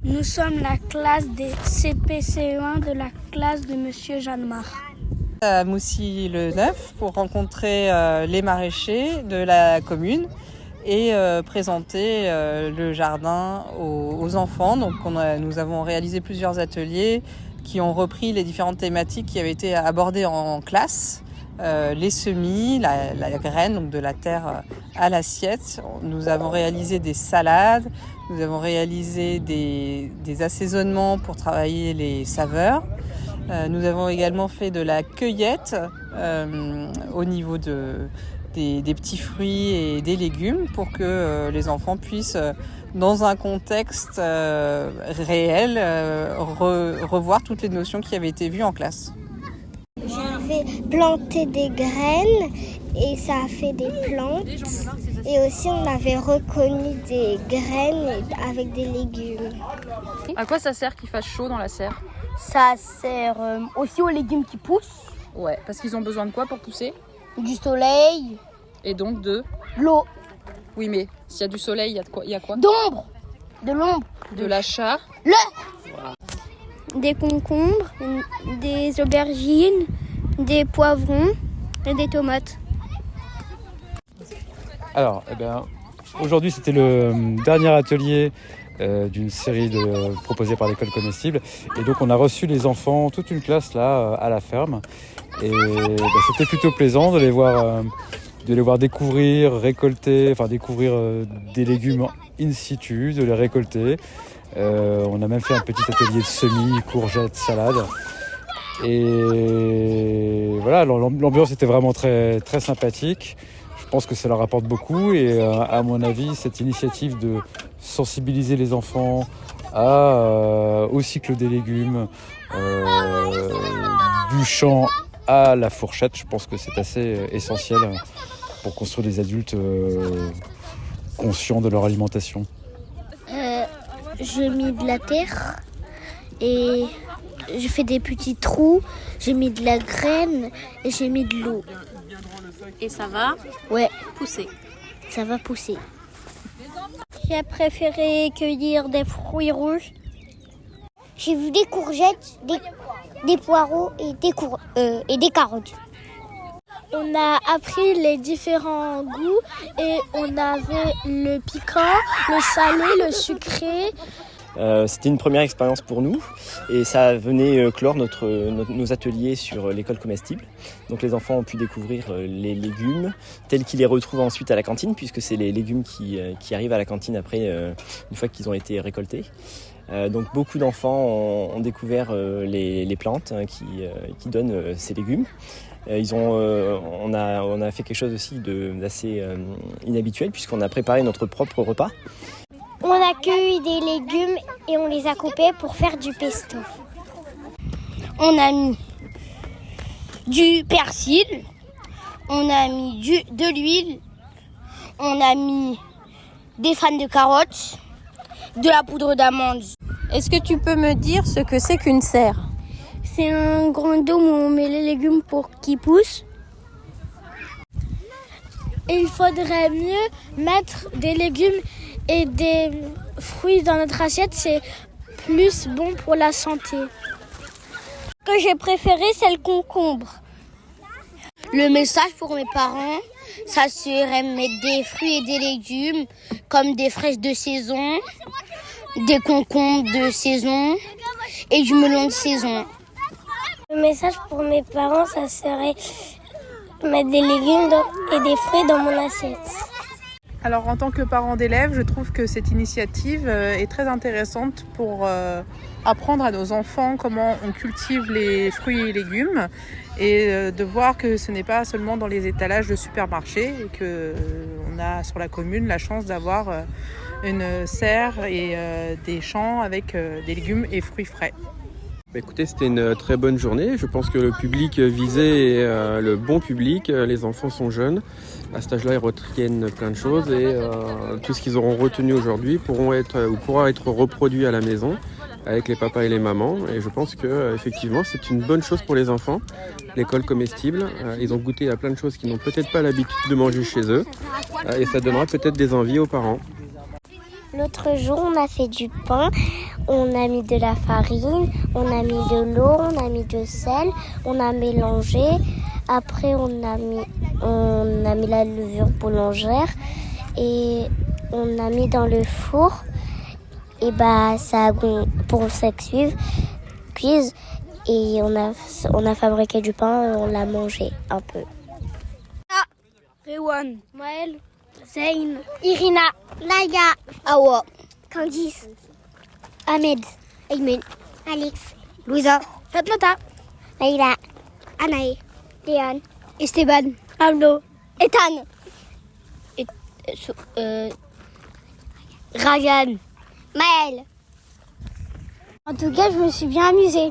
Nous sommes la classe des CPCE1 de la classe de Monsieur Jeannemart. À Moussy-le-Neuf pour rencontrer les maraîchers de la commune et présenter le jardin aux enfants. Donc nous avons réalisé plusieurs ateliers qui ont repris les différentes thématiques qui avaient été abordées en classe. Les semis, la graine, donc de la terre à l'assiette. Nous avons réalisé des salades, nous avons réalisé des assaisonnements pour travailler les saveurs. Nous avons également fait de la cueillette au niveau des petits fruits et des légumes pour que les enfants puissent, dans un contexte réel, revoir toutes les notions qui avaient été vues en classe. J'avais planté des graines et ça a fait des plantes. Et aussi on avait reconnu des graines avec des légumes. À quoi ça sert qu'il fasse chaud dans la serre ? Ça sert aussi aux légumes qui poussent. Ouais, parce qu'ils ont besoin de quoi pour pousser ? Du soleil. Et donc de L'eau. Oui, mais s'il y a du soleil, il y a quoi ? D'ombre. De l'ombre. De la chat. Des concombres, des aubergines, des poivrons et des tomates. Alors, aujourd'hui c'était le dernier atelier d'une série proposée par l'école comestible. Et donc on a reçu les enfants, toute une classe là, à la ferme. Et c'était plutôt plaisant de les voir découvrir, récolter, découvrir des légumes in situ, de les récolter. On a même fait un petit atelier de semis, courgettes, salades. Et voilà, l'ambiance était vraiment très, très sympathique. Je pense que ça leur apporte beaucoup et à mon avis, cette initiative de sensibiliser les enfants au cycle des légumes, du champ à la fourchette, je pense que c'est assez essentiel pour construire des adultes conscients de leur alimentation. J'ai mis de la terre et j'ai fait des petits trous. J'ai mis de la graine et j'ai mis de l'eau. Et ça va ? Ouais, Pousser. ça va pousser. J'ai préféré cueillir des fruits rouges. J'ai vu des courgettes, des poireaux et des carottes. On a appris les différents goûts et on avait le piquant, le salé, le sucré. C'était une première expérience pour nous et ça venait clore nos ateliers sur l'école comestible. Donc les enfants ont pu découvrir les légumes tels qu'ils les retrouvent ensuite à la cantine, puisque c'est les légumes qui arrivent à la cantine après, une fois qu'ils ont été récoltés. Donc beaucoup d'enfants ont découvert les plantes qui donnent ces légumes. On a fait quelque chose aussi d'assez inhabituel, puisqu'on a préparé notre propre repas. On a cueilli des légumes et on les a coupés pour faire du pesto. On a mis du persil, on a mis de l'huile, on a mis des fans de carottes, de la poudre d'amande. Est-ce que tu peux me dire ce que c'est qu'une serre ? C'est un grand dôme où on met les légumes pour qu'ils poussent. Et il faudrait mieux mettre des légumes et des fruits dans notre assiette, c'est plus bon pour la santé. Ce que j'ai préféré, c'est le concombre. Le message pour mes parents, ça serait mettre des fruits et des légumes, comme des fraises de saison, des concombres de saison et du melon de saison. Le message pour mes parents, ça serait mettre des légumes et des fruits dans mon assiette. Alors en tant que parent d'élèves, je trouve que cette initiative est très intéressante pour apprendre à nos enfants comment on cultive les fruits et légumes et de voir que ce n'est pas seulement dans les étalages de supermarchés et qu'on a sur la commune la chance d'avoir une serre et des champs avec des légumes et fruits frais. Écoutez, c'était une très bonne journée. Je pense que le public visé est le bon public. Les enfants sont jeunes. À cet âge-là, ils retiennent plein de choses et tout ce qu'ils auront retenu aujourd'hui pourra être reproduit à la maison avec les papas et les mamans. Et je pense que effectivement, c'est une bonne chose pour les enfants. L'école comestible, ils ont goûté à plein de choses qu'ils n'ont peut-être pas l'habitude de manger chez eux et ça donnera peut-être des envies aux parents. L'autre jour, on a fait du pain, on a mis de la farine, on a mis de l'eau, on a mis de sel, on a mélangé. Après, on a mis la levure boulangère et on a mis dans le four. Et ça pour que ça cuise. Et on a fabriqué du pain et on l'a mangé un peu. Rewan, Maël, Zayn, Irina, Laïa, Awa, Candice, Ahmed, Aymen, Alex, Louisa, Fatmata, Maïla, Anaï, Léon, Esteban, Pablo, Ethan, Ryan, Maël. En tout cas, je me suis bien amusée.